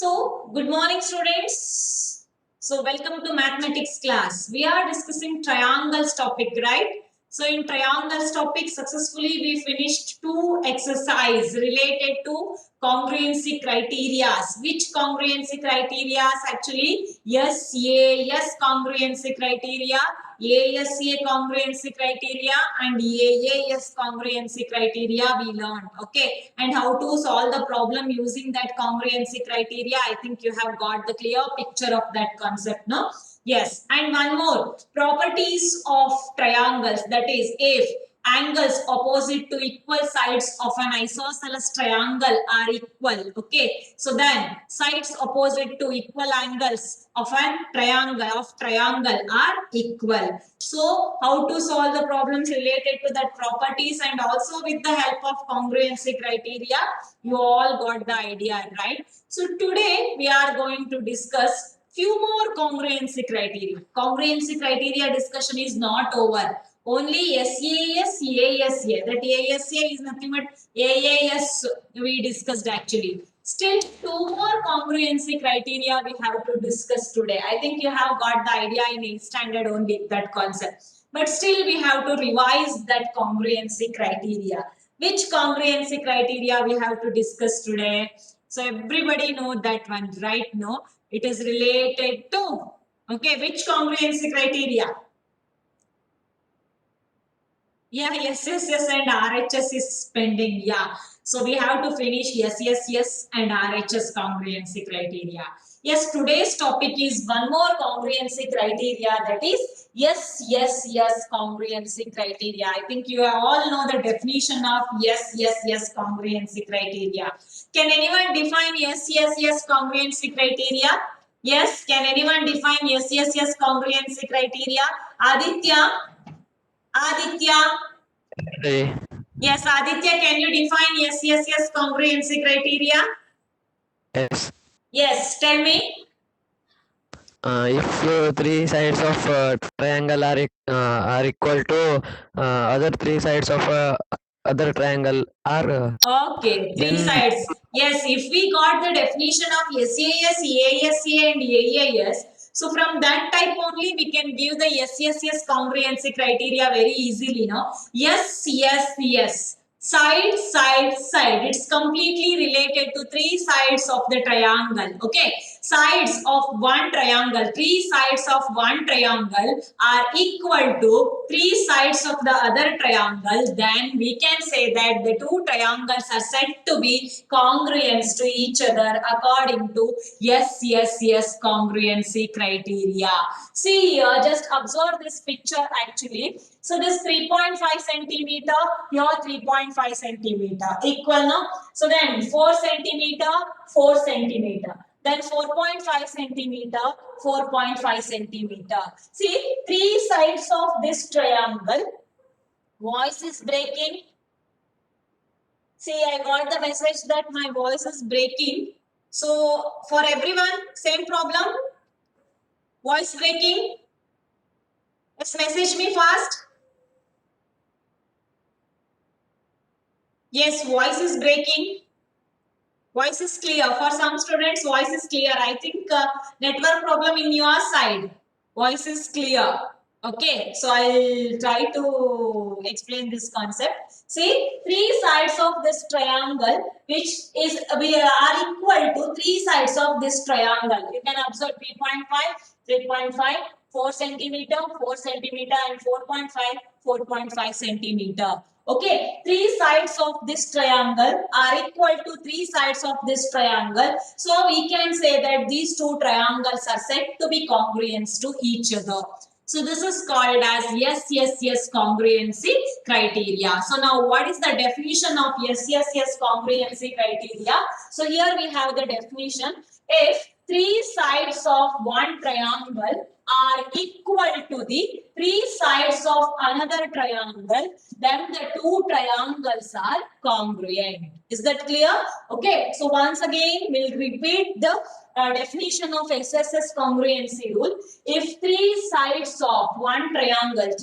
Good morning, students. So, welcome to mathematics class. We are discussing triangles topic, right? So, in triangles topic, successfully we finished two exercise related to congruency criteria. Which congruency criteria? Actually, SAS congruency criteria, ASA congruency criteria, and AAS congruency criteria we learned. Okay, and how to solve the problem using that congruency criteria. I think you have got the clear picture of that concept, no? Yes, and one more properties of triangles, that is, if angles opposite to equal sides of an isosceles triangle are equal, okay, so then sides opposite to equal angles of a triangle are equal. So how to solve the problems related to that properties, and also with the help of congruency criteria, you all got the idea, right? So today we are going to discuss few more congruency criteria. Congruency criteria discussion is not over. Only SAS, ASA. That ASA is nothing but AAS we discussed actually. Still two more congruency criteria we have to discuss today. I think you have got the idea in 8th standard only, that concept. But still we have to revise that congruency criteria. Which congruency criteria we have to discuss today? So everybody know that one, right? No, it is related to, okay, which congruency criteria? Yeah, SSS and RHS is pending. Yeah. So we have to finish SSS and RHS congruency criteria. Yes, today's topic is one more congruency criteria, that is SSS congruency criteria. I think you all know the definition of SSS congruency criteria. Can anyone define SSS congruency criteria? Yes, can anyone define SSS congruency criteria? Aditya? Aditya? Hey, Yes, Aditya, can you define SSS congruency criteria? yes. Yes, tell me. If three sides of triangle are equal to other three sides of other triangle are Okay, three then sides. Yes, if we got the definition of SAS, ASA and AAS, so from that type only we can give the SSS congruency criteria very easily, no? Yes, yes, yes. Side, side, side. It's completely related to three sides of the triangle. Okay, sides of one triangle, three sides of one triangle are equal to three sides of the other triangle, then we can say that the two triangles are said to be congruent to each other according to SSS congruency criteria. See here, just observe this picture actually. So this 3.5 centimeter, here 3.5 centimeter, equal, no? So then 4 centimeter, 4 centimeter. Then 4.5 centimeter, 4.5 centimeter. See, three sides of this triangle. Voice is breaking. See, I got the message that my voice is breaking. So, for everyone, same problem? Voice breaking? Just message me fast. Yes, voice is breaking. Voice is clear. For some students, voice is clear. I think network problem in your side. Voice is clear. Okay, so I'll try to explain this concept. See, three sides of this triangle, which is we are equal to three sides of this triangle. You can observe 3.5, 4 centimeter, 4 centimeter, and 4.5, 4.5 centimeter. Okay, three sides of this triangle are equal to three sides of this triangle. So we can say that these two triangles are said to be congruent to each other. So this is called as SSS congruency criteria. So now what is the definition of SSS congruency criteria? So here we have the definition. If three sides of one triangle are equal to the three sides of another triangle, then the two triangles are congruent. Is that clear? Okay, so once again we'll repeat the definition of SSS congruency rule. If three sides of one triangle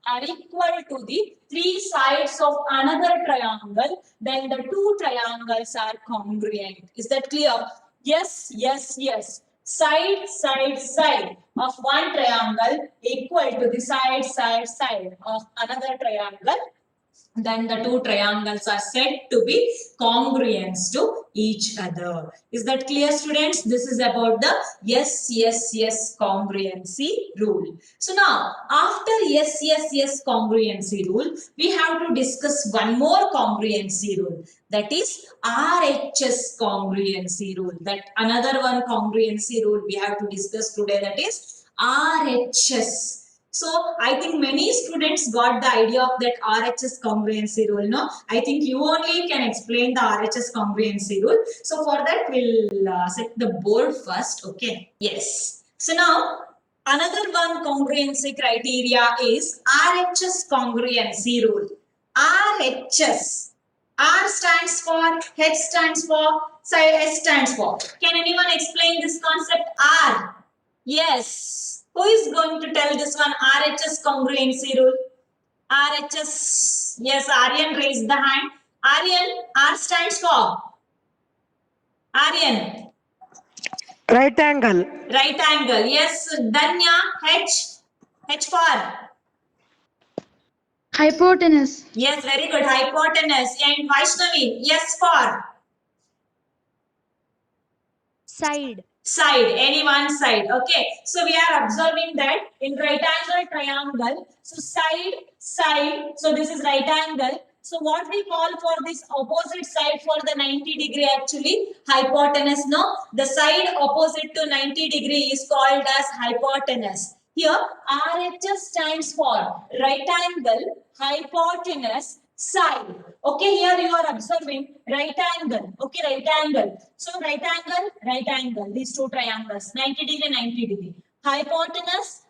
are equal to the three sides of another triangle, then the two triangles are congruent. Is that clear? Yes, yes, yes. Side of one triangle equal to the side of another triangle, then the two triangles are said to be congruent to each other. Is that clear, students? This is about the yes congruency rule. So now, after yes congruency rule, we have to discuss one more congruency rule. That is RHS congruency rule. That another one congruency rule we have to discuss today. That is RHS. So I think many students got the idea of that RHS congruency rule. No, I think you only can explain the RHS congruency rule. So for that, we'll set the board first. Okay. Yes. So now another one congruency criteria is RHS congruency rule. RHS. R stands for, H stands for, S stands for. Can anyone explain this concept R? Yes. Who is going to tell this one? RHS congruency rule. RHS. Yes, Aryan raised the hand. Aryan, R stands for? Aryan. Right angle. Right angle. Yes. Danya, H. H for? Hypotenuse. Yes, very good. Hypotenuse. And Vaishnavi, yes for? Side. Side, any one side. Okay, so we are observing that in right angle triangle, so side, so this is right angle. So what we call for this opposite side for the 90 degree, actually hypotenuse. No, the side opposite to 90 degree is called as hypotenuse. Here RHS stands for right angle, hypotenuse, side. Okay, here you are observing right angle. Okay, right angle. So right angle, these two triangles, 90 degree, 90 degree. Hypotenuse,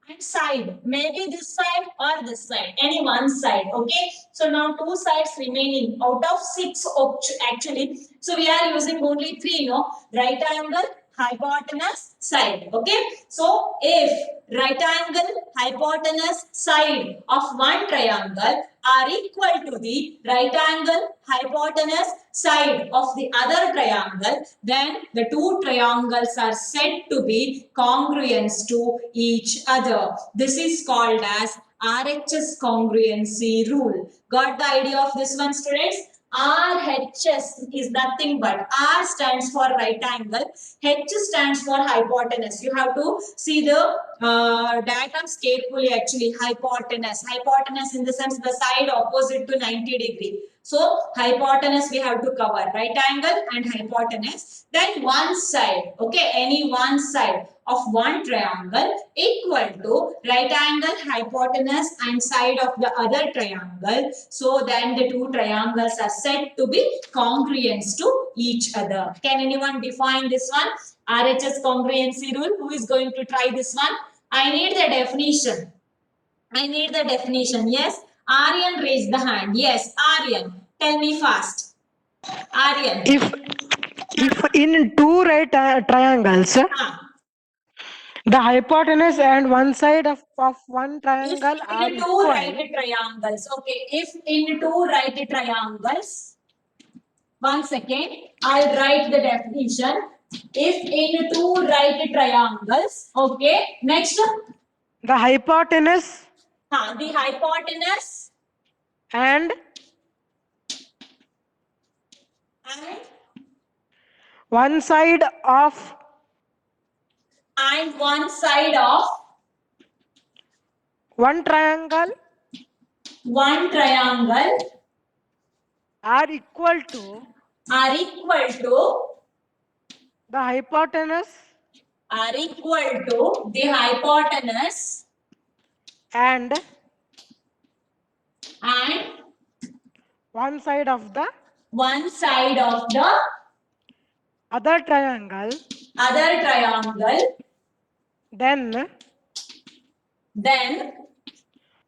and side, maybe this side or this side, any one side. Okay, so now two sides remaining out of six actually. So we are using only three, no? Right angle, hypotenuse, side. Okay, so if right angle, hypotenuse, side of one triangle are equal to the right angle, hypotenuse, side of the other triangle, then the two triangles are said to be congruent to each other. This is called as RHS congruency rule. Got the idea of this one, students? RHS is nothing but R stands for right angle, H stands for hypotenuse. You have to see the diagrams carefully. Actually, hypotenuse in the sense the side opposite to 90 degree. So hypotenuse we have to cover, right angle and hypotenuse. Then one side, okay, any one side of one triangle equal to right angle, hypotenuse and side of the other triangle. So then the two triangles are said to be congruent to each other. Can anyone define this one? RHS congruency rule. Who is going to try this one? I need the definition. Yes. Aryan raised the hand. Yes, Aryan. Tell me fast. Aryan. If in two triangles, the hypotenuse and one side of one triangle If are in two equal. right triangles. Okay. If in two right triangles. 1 second. I'll write the definition. If in two right triangles. Okay. Next. The hypotenuse The hypotenuse and one side of one side of one triangle are equal to the hypotenuse and one side of the one side of the other triangle other triangle, then then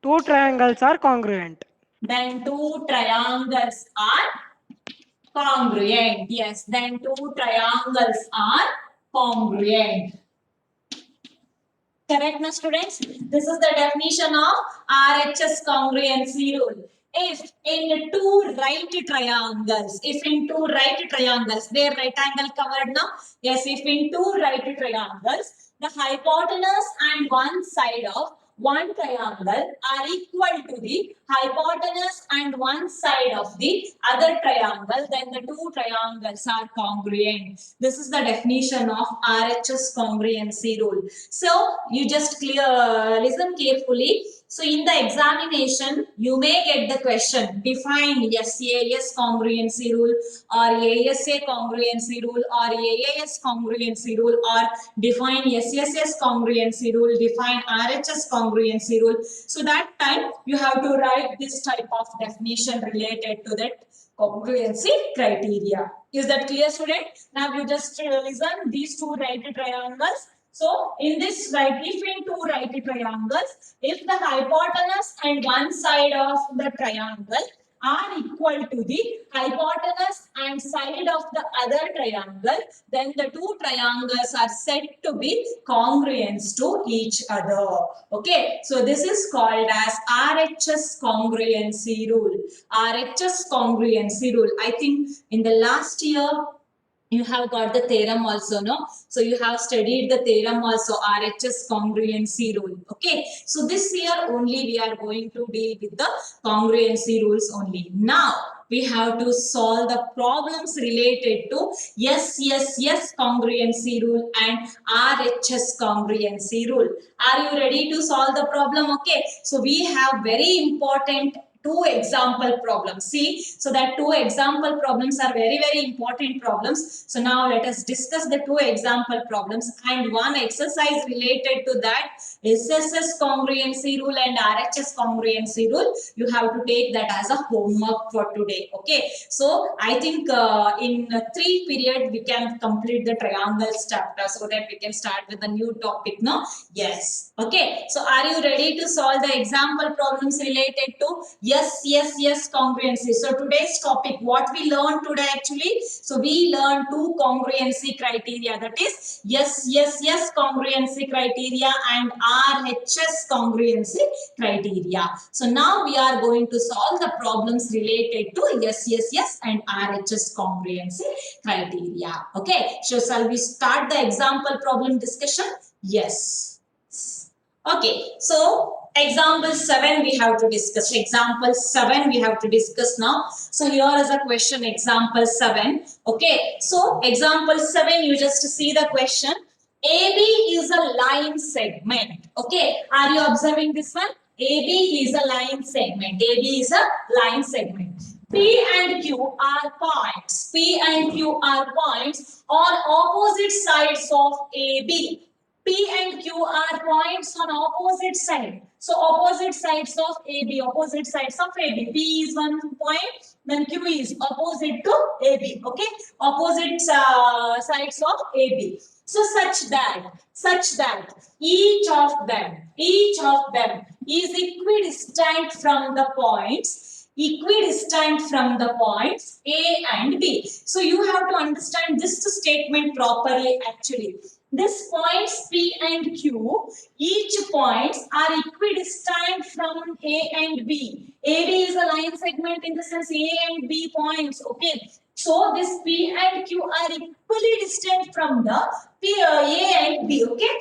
two triangles are congruent. two triangles are congruent. Yes, then two triangles are congruent. Correct, na students? This is the definition of RHS congruency rule. If in two right triangles, their right angle covered now. Yes, if in two right triangles, the hypotenuse and one side of one triangle are equal to the hypotenuse and one side of the other triangle, then the two triangles are congruent. This is the definition of RHS congruency rule. So you just listen carefully. So in the examination, you may get the question, define SAS congruency rule or ASA congruency rule or AAS congruency rule, or define SSS congruency rule, define RHS congruency rule. So that time you have to write this type of definition related to that congruency criteria. Is that clear, student? Now you just listen these two right triangles. So in this right, if in two right triangles, if the hypotenuse and one side of the triangle are equal to the hypotenuse and side of the other triangle, then the two triangles are said to be congruent to each other. Okay, so this is called as RHS congruency rule. RHS congruency rule. I think in the last year you have got the theorem also, no? So you have studied the theorem also, RHS congruency rule. Okay, so this year only we are going to deal with the congruency rules only. Now we have to solve the problems related to SSS congruency rule and RHS congruency rule. Are you ready to solve the problem? Okay, so we have very important two example problems. See, so that two example problems are very, very important problems. So now let us discuss the two example problems and one exercise related to that SSS congruency rule and RHS congruency rule. You have to take that as a homework for today. Okay, so I think in 3 period we can complete the triangles chapter so that we can start with a new topic. No? Yes. Okay, so are you ready to solve the example problems related to yes congruency? So today's topic, what we learned today actually, so we learned two congruency criteria, that is yes congruency criteria and RHS congruency criteria. So now we are going to solve the problems related to yes and RHS congruency criteria. Okay, so shall we start the example problem discussion? Yes. Okay, so example 7 we have to discuss. Example 7 we have to discuss now. So here is a question, example 7. Okay, so example 7, you just see the question. AB is a line segment. Okay, are you observing this one? AB is a line segment. AB is a line segment. P and Q are points. P and Q are points on opposite sides of AB. P and Q are points on opposite side. So opposite sides of AB, opposite sides of AB. P is one point, then Q is opposite to AB. Okay, opposite sides of AB. So such that each of them is equidistant from the points A and B. So you have to understand this statement properly actually. This points P and Q, each points are equidistant from A and B. AB is a line segment in the sense A and B points. Okay. So this P and Q are equally distant from the A and B. Okay.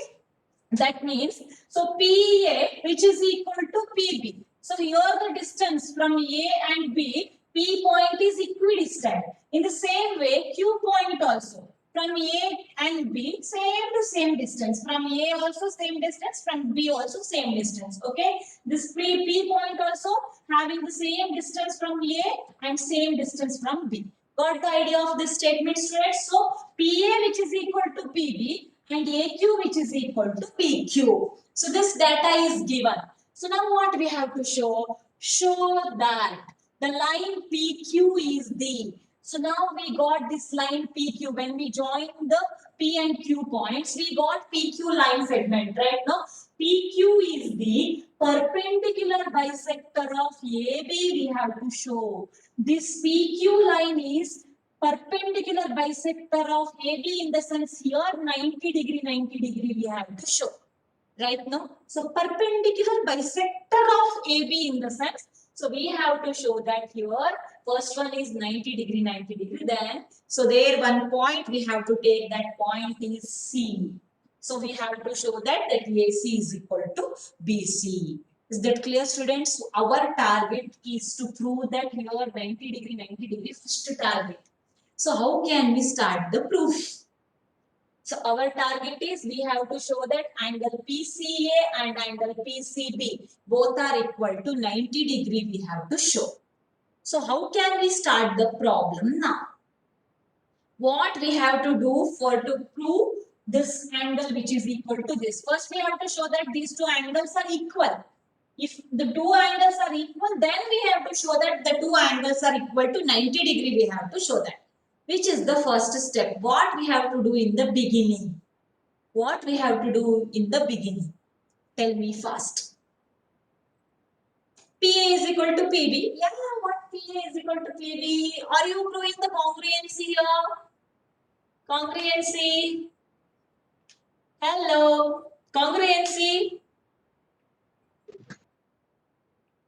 That means, so PA which is equal to PB. So here the distance from A and B, P point is equidistant. In the same way, Q point also. From A and B, same distance. From A also same distance, from B also same distance. Okay. This P point also having the same distance from A and same distance from B. Got the idea of this statement, students? So PA which is equal to PB and AQ which is equal to PQ. So this data is given. So now what we have to show? Show that the line PQ is the. So now we got this line PQ. When we join the P and Q points, we got PQ line segment, right? Now, PQ is the perpendicular bisector of AB we have to show. This PQ line is perpendicular bisector of AB in the sense here 90 degree we have to show. Right now, so perpendicular bisector of AB in the sense, so we have to show that here first one is 90 degree, then so there one point we have to take, that point is C. So we have to show that AC is equal to BC. Is that clear, students? Our target is to prove that here 90 degree first target. So how can we start the proof? So our target is we have to show that angle PCA and angle PCB both are equal to 90 degree we have to show. So how can we start the problem now? What we have to do for to prove this angle which is equal to this? First we have to show that these two angles are equal. If the two angles are equal, then we have to show that the two angles are equal to 90 degree we have to show that. Which is the first step? What we have to do in the beginning? What we have to do in the beginning? Tell me fast. PA is equal to PB. Yeah, what PA is equal to PB? Are you proving the congruency here? Congruency. Hello. Congruency.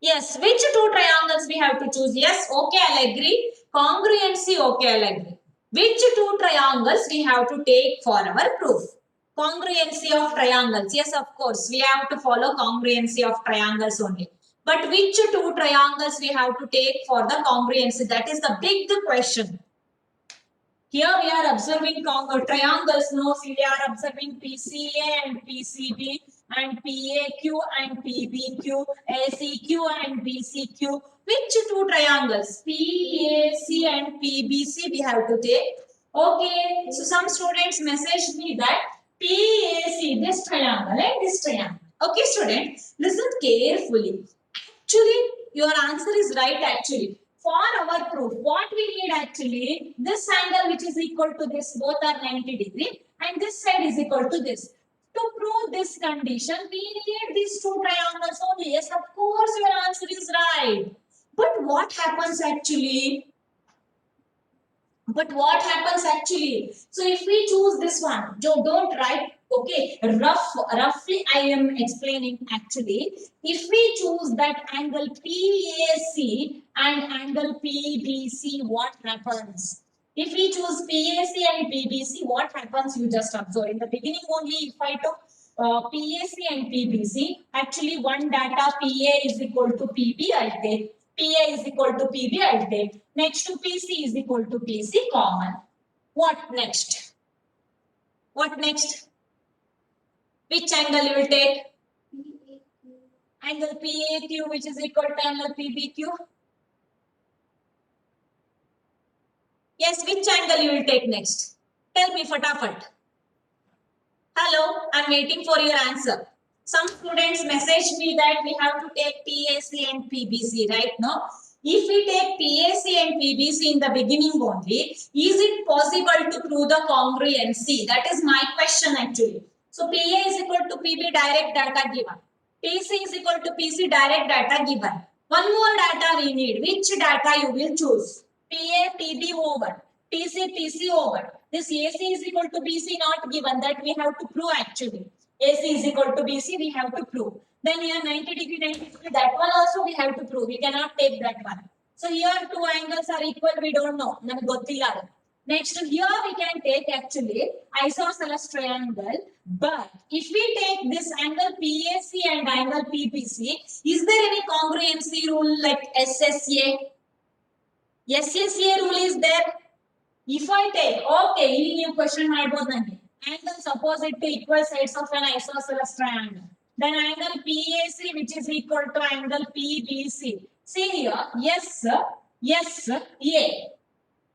Yes, which two triangles we have to choose? Yes, okay, I'll agree. Congruency, okay, I'll agree. Which two triangles we have to take for our proof? Congruency of triangles. Yes, of course, we have to follow congruency of triangles only. But which two triangles we have to take for the congruency? That is the big question. Here we are observing triangles. No, see, we are observing PCA and PCB and PAQ and PBQ, ACQ and BCQ. Which two triangles? PAC and PBC we have to take. Okay, so some students messaged me that PAC, this triangle and this triangle. Okay, student, listen carefully. Actually, your answer is right actually. For our proof, what we need actually, this angle which is equal to this, both are 90 degree and this side is equal to this. To prove this condition, we need these two triangles only. Yes, of course, your answer is right. But what happens actually? So if we choose this one, don't write, okay, roughly I am explaining actually. If we choose that angle PAC and angle PBC, what happens? If we choose PAC and PBC, what happens? You just observe. In the beginning only, if I took PAC and PBC, actually one data PA is equal to PB, I'll take. PA is equal to PB, I'll take. Next to PC is equal to PC common. What next? What next? Which angle you will take? Angle PAQ, which is equal to angle PBQ. Yes, which angle you will take next? Tell me fatafat. Hello, I'm waiting for your answer. Some students message me that we have to take PAC and PBC, right? No. If we take PAC and PBC in the beginning only, is it possible to prove the congruency? That is my question actually. So PA is equal to PB, direct data given. PC is equal to PC, direct data given. One more data we need. Which data you will choose? PA, PB over. PC, PC over. This AC is equal to BC not given. That we have to prove actually. AC is equal to BC, we have to prove. Then here 90 degree, that one also we have to prove. We cannot take that one. So here two angles are equal, we don't know. Next, here we can take actually isosceles triangle. But if we take this angle PAC and angle PBC, is there any congruency rule like SSA? SSA rule is there. If I take, okay, you question angles opposite to equal sides of an isosceles triangle. Then angle PAC which is equal to angle PBC. See here, yes, A.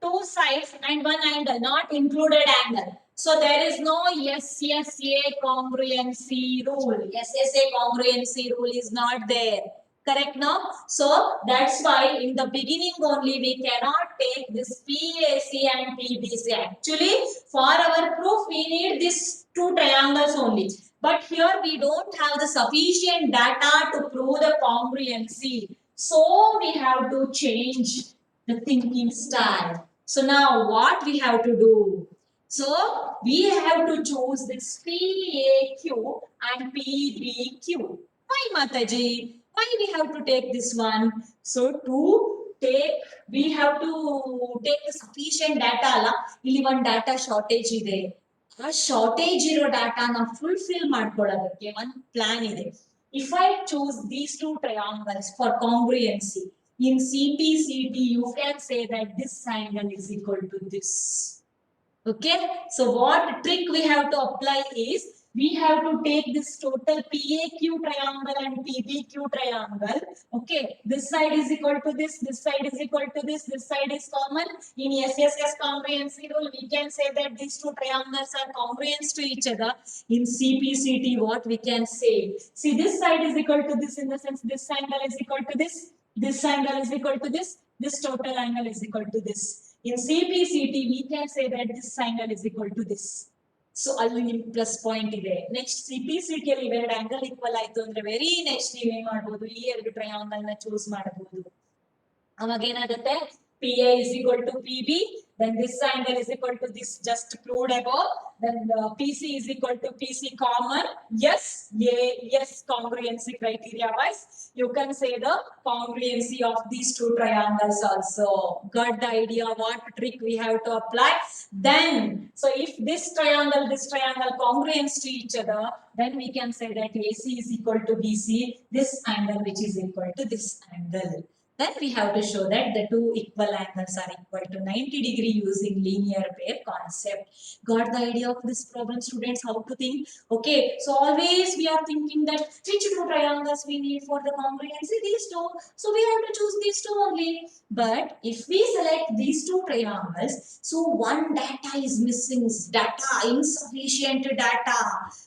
Two sides and one angle, not included angle. So there is no SSA congruency rule. SSA congruency rule is not there. Correct now? So that's why in the beginning only we cannot take this PAC and PBC. Actually, for our proof we need these two triangles only. But here we don't have the sufficient data to prove the congruency. So we have to change the thinking style. So now what we have to do? So we have to choose this PAQ and PBQ. Why, Mataji? Why we have to take this one? So to take, we have to take the sufficient data ಅಲ್ಲ ಇಲ್ಲಿ ಒಂದು data shortage ಇದೆ ಆ shortage ಇರೋ ಡಾಟಾನ fulfil ಮಾಡ್ಕೊಳ್ಳೋದಕ್ಕೆ ಒಂದು plan ಇದೆ if I choose these two triangles for congruency in CPCT you can say that this angle is equal to this. Okay, so what trick we have to apply is we have to take this total PAQ triangle and PBQ triangle. Okay, this side is equal to this side is equal to this side is common. In SSS congruency rule, we can say that these two triangles are congruent to each other. In CPCT, what we can say? See, this side is equal to this in the sense this angle is equal to this angle is equal to this total angle is equal to this. In CPCT, we can say that this angle is equal to this. So, ಅಲ್ಲಿ ನಿಮ್ plus point ಇದೆ next CPCT ಅಲ್ಲಿ ಇವೆರಡು angle equal ಆಯ್ತು ಅಂದ್ರೆ very next ನೀವೇನ್ ಮಾಡಬಹುದು ಈ ಎರಡು ಟ್ರಯಾಂಗಲ್ ನ ಚೂಸ್ ಮಾಡಬಹುದು ಅವಾಗ ಏನಾಗುತ್ತೆ PA is equal to PB, then this angle is equal to this just proved above, then PC is equal to PC common. Yes, yes, congruency criteria wise, you can say the congruency of these two triangles also. Got the idea what trick we have to apply? Then, so if this triangle congruent to each other, then we can say that AC is equal to BC, this angle which is equal to this angle. Then we have to show that the two equal angles are equal to 90 degree using linear pair concept. Got the idea of this problem, students? How to think? Okay, so always we are thinking that which two triangles we need for the congruency? These two. So we have to choose these two only. But if we select these two triangles, so one data is missing, data, insufficient data.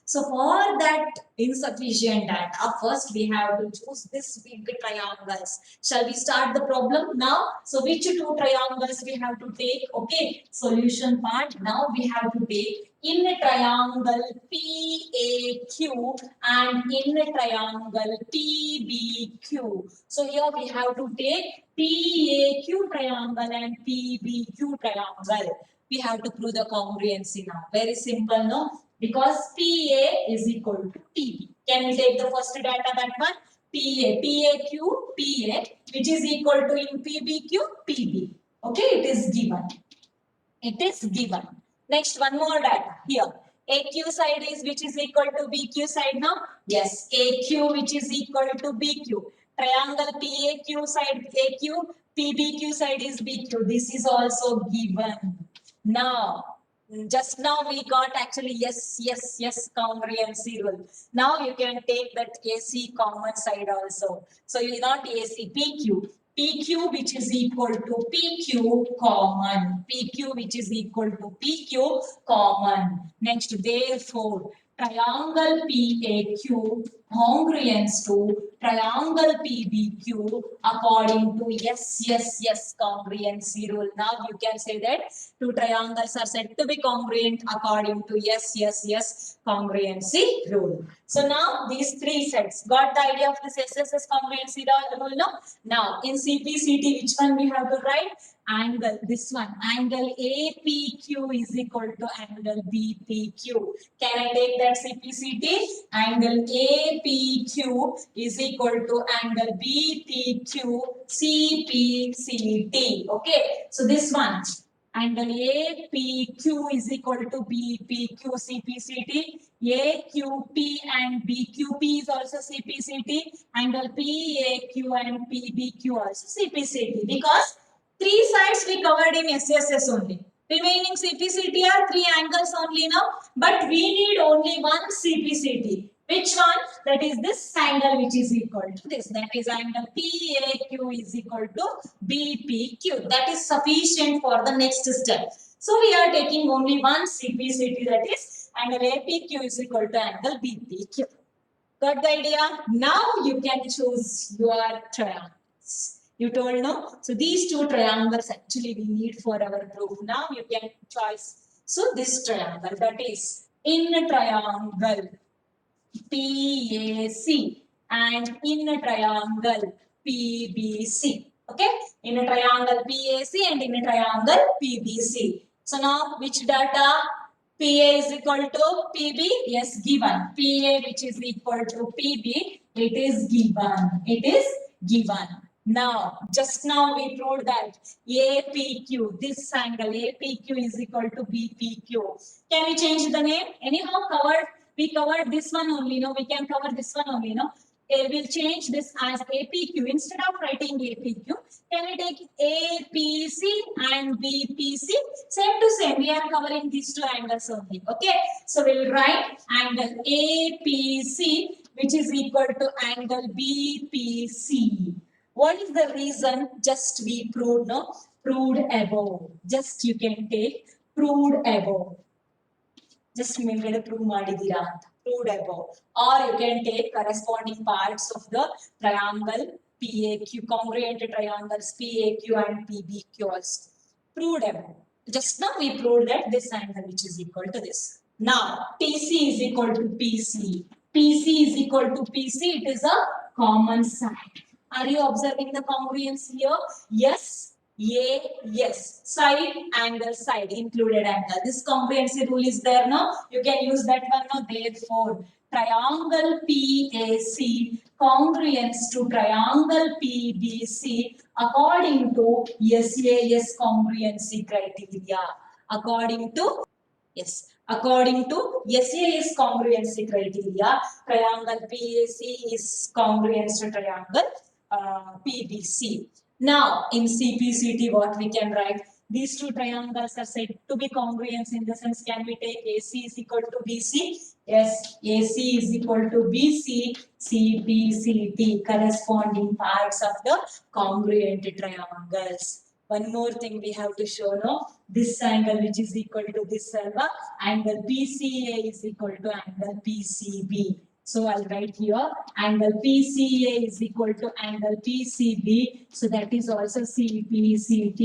So for that insufficient data, first we have to choose this big triangles. Shall we start the problem now? So which two triangles we have to take? Okay, solution part. Now we have to take in a triangle PAQ and in a triangle PBQ. So here we have to take PAQ triangle and PBQ triangle. We have to prove the congruency now. Very simple, no? Because PA is equal to PB. Can we take the first data, that one? PAQ, PA, which is equal to in PBQ, PB. Okay, it is given. It is given. Next, one more data here. AQ side is which is equal to BQ side now? Yes, AQ which is equal to BQ. Triangle PAQ side AQ, PBQ side is BQ. This is also given. Now, just now we got actually yes congruency rule. Now you can take that AC common side also. So you not AC, PQ which is equal to PQ common. PQ which is equal to PQ common. Next, therefore, triangle PAQ congruence to triangle PBQ according to yes congruency rule. Now you can say that two triangles are said to be congruent according to yes congruency rule. So now these three sets. Got the idea of this SSS congruency rule now? Now in CPCT, which one we have to write? Angle, this one, angle APQ is equal to angle BPQ. Can I take that CPCT? Angle APQ is equal to angle BPQ CPCT. Okay, so this one, angle APQ is equal to BPQ CPCT. AQP and BQP is also CPCT. Angle PAQ and PBQ also CPCT. Because three sides we covered in SSS only. Remaining CPCT are three angles only now. But we need only one CPCT. Which one? That is this angle which is equal to this. That is angle PAQ is equal to BPQ. That is sufficient for the next step. So we are taking only one CPCT, that is angle APQ is equal to angle BPQ. Got the idea? Now you can choose your triangles. You told no? So these two triangles actually we need for our proof. Now you can choose. So this triangle, that is in a triangle PAC and in a triangle PBC. Okay, in a triangle PAC and in a triangle PBC. So now which data? PA is equal to PB? Yes, given. PA which is equal to PB, it is given. It is given. Now, just now we proved that APQ, this angle APQ is equal to BPQ. Can we change the name? Anyhow, we covered this one only, no? We can cover this one only, no? We'll change this as APQ. Instead of writing APQ, can we take APC and BPC? Same to same, we are covering these two angles only. Okay, so we'll write angle APC, which is equal to angle BPC. What is the reason? Just we proved, no? Proved above. Just you can take proved above. Just ಮೇಲ್ಗಡೆ prove ಮಾಡಿದೀರಾ ಅಂತ proved above, or you can take corresponding parts of the triangle PAQ, congruent triangles PAQ and PBQ also proved above. Just now we proved that this angle which is equal to this. Now TC is equal to PC. PC is equal to PC. It is a common side. Are you observing the congruence here? Yes. Yes, side angle side included angle. This congruency rule is there, no? You can use that one, no? Therefore, triangle PAC congruence to triangle PBC according to SAS congruency criteria. According to according to SAS congruency criteria, triangle PAC is congruent to triangle PBC. Now, in CPCT, what we can write? These two triangles are said to be congruent in the sense, can we take AC is equal to BC? Yes, AC is equal to BC, CPCT, corresponding parts of the congruent triangles. One more thing we have to show, no? This angle which is equal to this angle BCA is equal to angle PCB. So I'll write here angle PCA is equal to angle PCB. So that is also CPCT,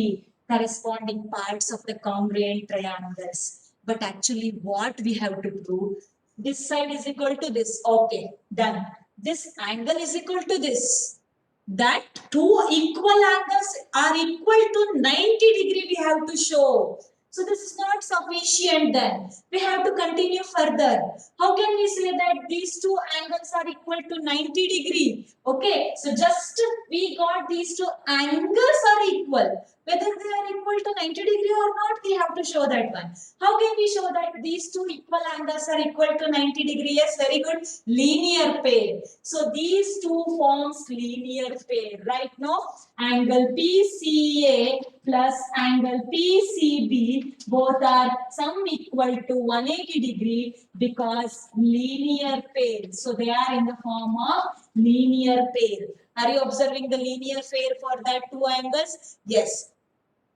corresponding parts of the congruent triangles. But actually what we have to prove? This side is equal to this. Okay, done. This angle is equal to this. That two equal angles are equal to 90 degree we have to show. So this is not sufficient then. We have to continue further. How can we say that these two angles are equal to 90 degree? Okay, so just we got these two angles are equal. Whether they are equal to 90 degree or not, we have to show that one. How can we show that these two equal angles are equal to 90 degree? Yes, very good. Linear pair. So these two forms linear pair. Right now, angle PCA plus angle PCB both are sum equal to 180 degree because linear pair. So they are in the form of linear pair. Are you observing the linear pair for that two angles? Yes.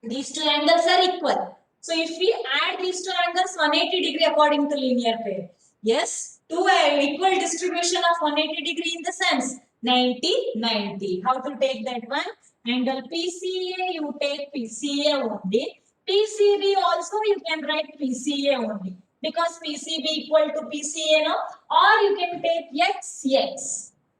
These two angles are equal. So if we add these two angles 180 degree according to linear pair. Yes, two equal distribution of 180 degree in the sense 90, 90. How to take that one? Angle PCA, you take PCA only. PCB also you can write PCA only. Because PCB equal to PCA, no? Or you can take X.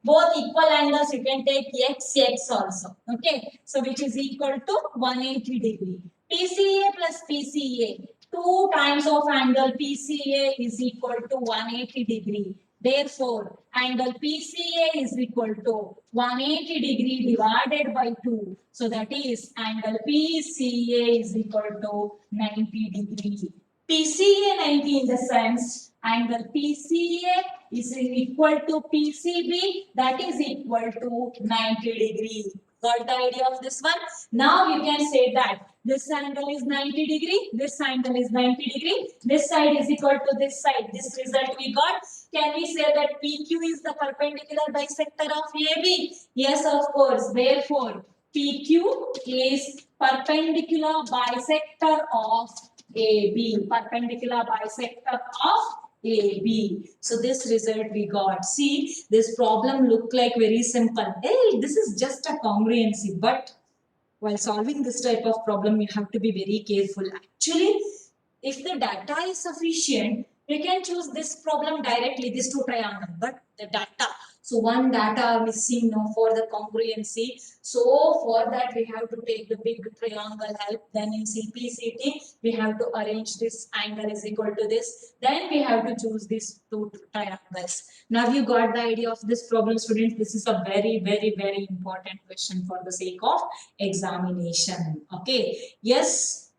Both equal angles, you can take X also. Okay. So which is equal to 180 degree. PCA plus PCA. 2 times of angle PCA is equal to 180 degree. Therefore, angle PCA is equal to 180 degree divided by 2. So that is angle PCA is equal to 90 degree. PCA 90 in the sense angle PCA is equal to PCB, that is equal to 90 degree. Got the idea of this one? Now you can say that this angle is 90 degree, this angle is 90 degree, this side is equal to this side. This result we got. Can we say that PQ is the perpendicular bisector of AB? Yes, of course. Therefore, PQ is perpendicular bisector of AB. Perpendicular bisector of AB. So this result we got. See, this problem look like very simple. Hey, this is just a congruency, but while solving this type of problem, you have to be very careful. Actually, if the data is sufficient, we can choose this problem directly, these two triangles, but the data. So one data missing now for the congruency. So for that, we have to take the big triangle help. Then in CPCT, we have to arrange this angle is equal to this. Then we have to choose these two triangles. Now you got the idea of this problem, students. This is a very, very, very important question for the sake of examination. Okay. Yes.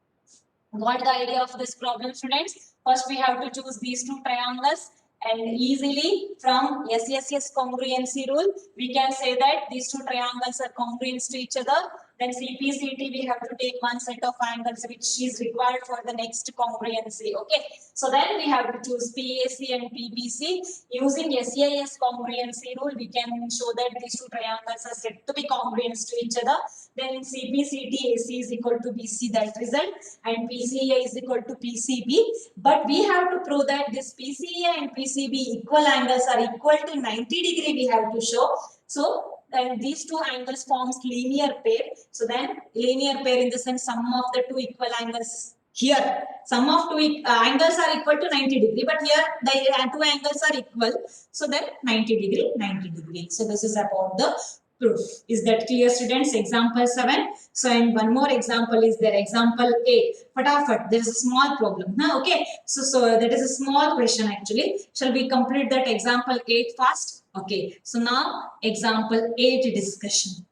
Got the idea of this problem, students? First, we have to choose these two triangles, and easily from SSS congruency rule, we can say that these two triangles are congruent to each other. Then CPCT, we have to take one set of angles which is required for the next congruency. Okay. So then we have to choose PAC and PBC. Using SAS congruency rule, we can show that these two triangles are said to be congruent to each other. Then in CPCT, AC is equal to BC, that result, and PCA is equal to PCB. But we have to prove that this PCA and PCB equal angles are equal to 90 degree, we have to show. So then these two angles forms linear pair. So then linear pair in the sense sum of the two equal angles. Here, sum of two angles are equal to 90 degree, but here the two angles are equal. So then 90 degree, 90 degree. So this is about the proof. Is that clear, students? Example 7. So, and one more example is there. Example 8. Fatafat. There is a small problem. Now, okay. So that is a small question actually. Shall we complete that example 8 fast? Okay. So now example 8 discussion.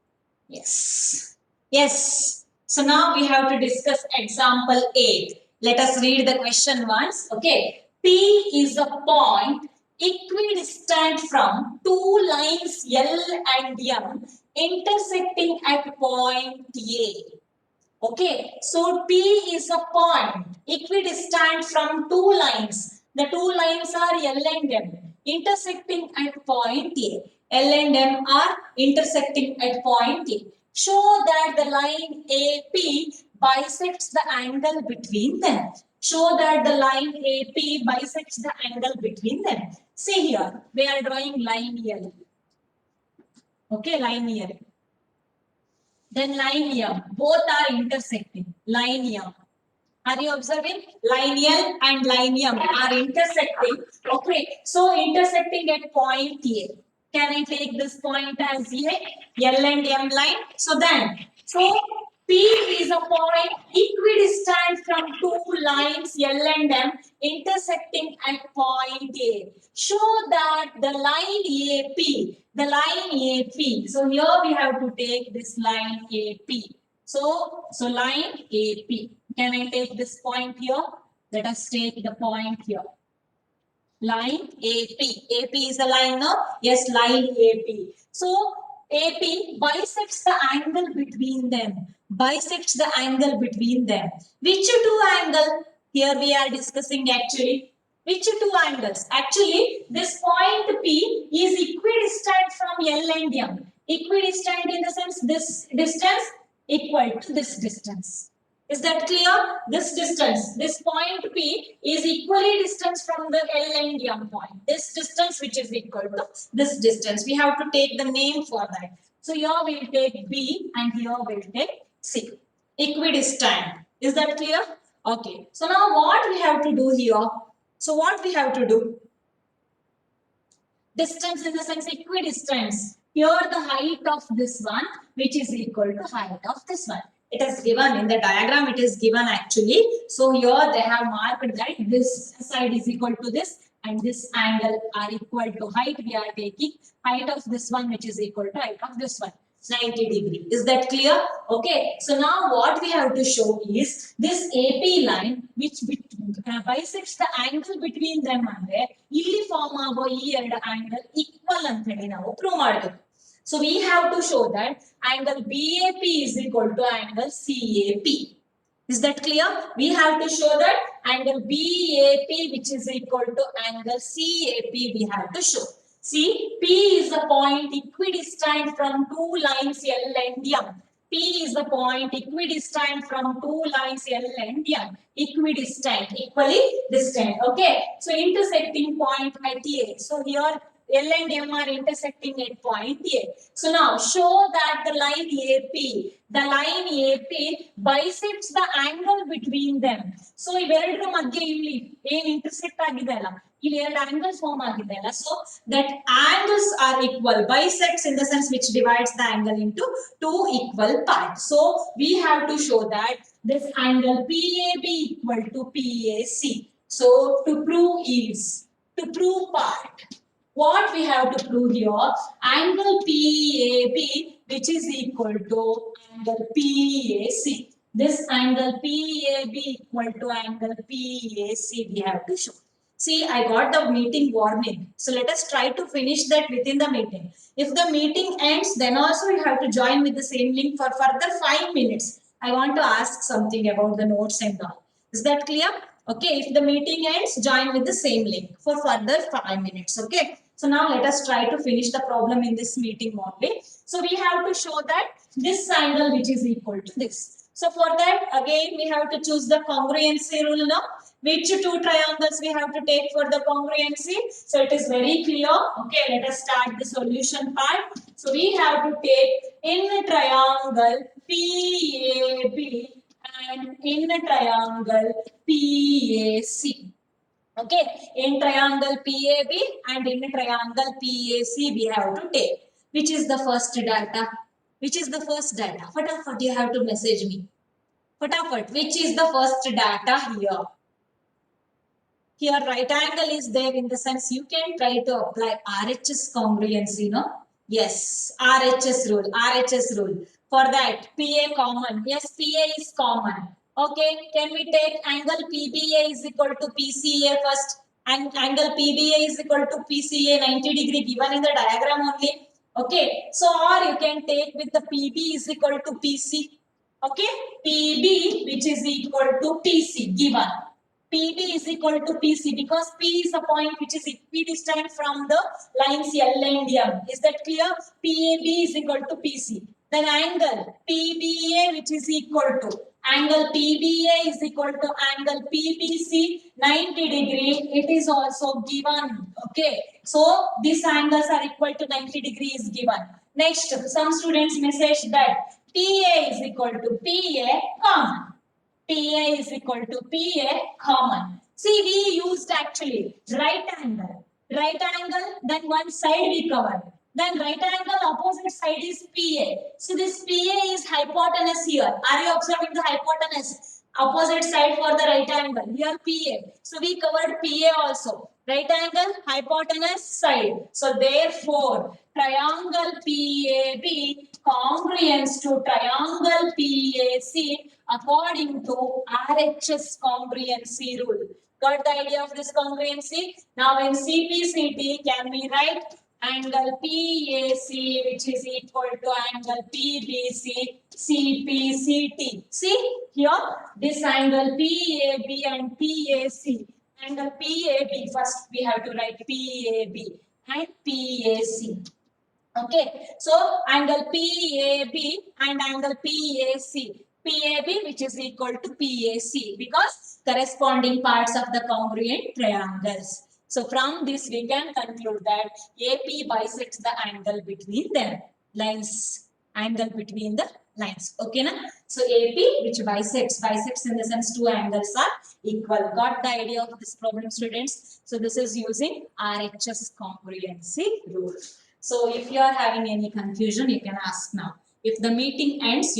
Yes. Yes. So now we have to discuss example 8. Let us read the question once. Okay. P is a point equidistant from two lines L and M intersecting at point A. Okay, so P is a point equidistant from two lines. The two lines are L and M intersecting at point A. L and M are intersecting at point A. Show that the line AP bisects the angle between them. Show that the line AP bisects the angle between them. See here, we are drawing line L. Okay, line L. Then line M, both are intersecting. Line M. Are you observing? Line L and line M are intersecting. Okay, so intersecting at point A. Can I take this point as A? L and M line. So P is a point equidistant from two lines L and M intersecting at point A. Show that the line AP, so here we have to take this line AP. So line AP. Can I take this point here? Let us take the point here. Line AP. AP is a line, no? Yes, line AP. So AP bisects the angle between them. Bisects the angle between them. Which two angle? Here we are discussing actually. Which two angles? Actually, this point P is equidistant from L and M. Equidistant in the sense this distance equal to this distance. Is that clear? This distance, this point P is equally distance from the L and M point. This distance which is equal to this distance. We have to take the name for that. So here we will take B and here we will take C. Equidistant. Is that clear? Okay. So now what we have to do here? So what we have to do? Distance in the sense equidistance. Here the height of this one which is equal to height of this one. It is given in the diagram, it is given actually. So here they have marked that this side is equal to this and this angle are equal to height. We are taking height of this one which is equal to height of this one. 90 degree. Is that clear? Okay. So now what we have to show is this AP line which bisects the angle between them ಅಂದ್ರೆ ಇಲ್ಲಿ form ಆಗೋ ಈ ಎರಡು angle equal ಅಂತ ಹೇಳಿ ನಾವು prove ಮಾಡಬೇಕು. So we have to show that angle BAP is equal to angle CAP. Is that clear? We have to show that angle BAP which is equal to angle CAP we have to show. See, P is a point equidistant from two lines L and M. P is the point equidistant from two lines L and M. Equidistant, equally distant. Okay. So intersecting point at A. So here L and M are intersecting at point A. So now show that the line AP bisects the angle between them. So ಇವೆರಡರ ಮಧ್ಯೆ ಇಲ್ಲಿ ಏನ್ intersect ಆಗಿದೆ ಅಲ್ಲ ಇಲ್ಲಿ ಎರಡು angles form ಆಗಿದೆ ಅಲ್ಲ so that angles are equal, bisects in the sense which divides the angle into two equal parts. So we have to show that this angle PAB equal to PAC. So to prove part, what we have to prove here, angle PAB which is equal to angle PAC. This angle PAB equal to angle PAC we have to show. See, I got the meeting warning. So let us try to finish that within the meeting. If the meeting ends, then also you have to join with the same link for further 5 minutes. I want to ask something about the notes and all. Is that clear? Okay, if the meeting ends, join with the same link for further 5 minutes. Okay. So now let us try to finish the problem in this meeting only. So we have to show that this angle which is equal to this. So for that, again, we have to choose the congruency rule now. Which two triangles we have to take for the congruency? So it is very clear. Okay, let us start the solution part. So we have to take in the triangle PAB and in the triangle PAC. Okay, in triangle PAB and in triangle PAC we have to take. Which is the first data? Which is the first data? Fatafat, you have to message me. Fatafat, which is the first data here? Here right angle is there, in the sense you can try to apply RHS congruency, no? Yes, RHS rule. For that, PA common. Yes, PA is common. Okay, can we take angle PBA is equal to PCA first? And angle PBA is equal to PCA 90 degree given in the diagram only. Okay, so or you can take with the PB is equal to PC. Okay, PB which is equal to PC given. PB is equal to PC because P is a point which is equidistant from the lines L and M. Is that clear? PAB is equal to PC. Then angle PBA which is equal to angle PBA is equal to angle PBC 90 degree. It is also given. Okay. So these angles are equal to 90 degree is given. Next, some students message that PA is equal to PA common. PA is equal to PA common. See, we used actually right angle, then one side we covered. Then right angle opposite side is PA. So this PA is hypotenuse here. Are you observing the hypotenuse? Opposite side for the right angle. Here PA. So we covered PA also. Right angle, hypotenuse, side. So therefore, triangle PAB congruence to triangle PAC according to RHS congruency rule. Got the idea of this congruency? Now in CPCT, can we write angle PAC which is equal to angle PBC CPCT? See here, this angle PAB and PAC. Angle PAB, first we have to write PAB and PAC. Okay, so angle PAB and angle PAC. PAB which is equal to PAC because corresponding parts of the congruent triangles. So from this we can conclude that AP bisects the angle between them. Angle between the lines. Okay, na? So AP which bisects in the sense two angles are equal. Got the idea of this problem, students? So this is using RHS congruency rule. So if you are having any confusion, you can ask now. If the meeting ends,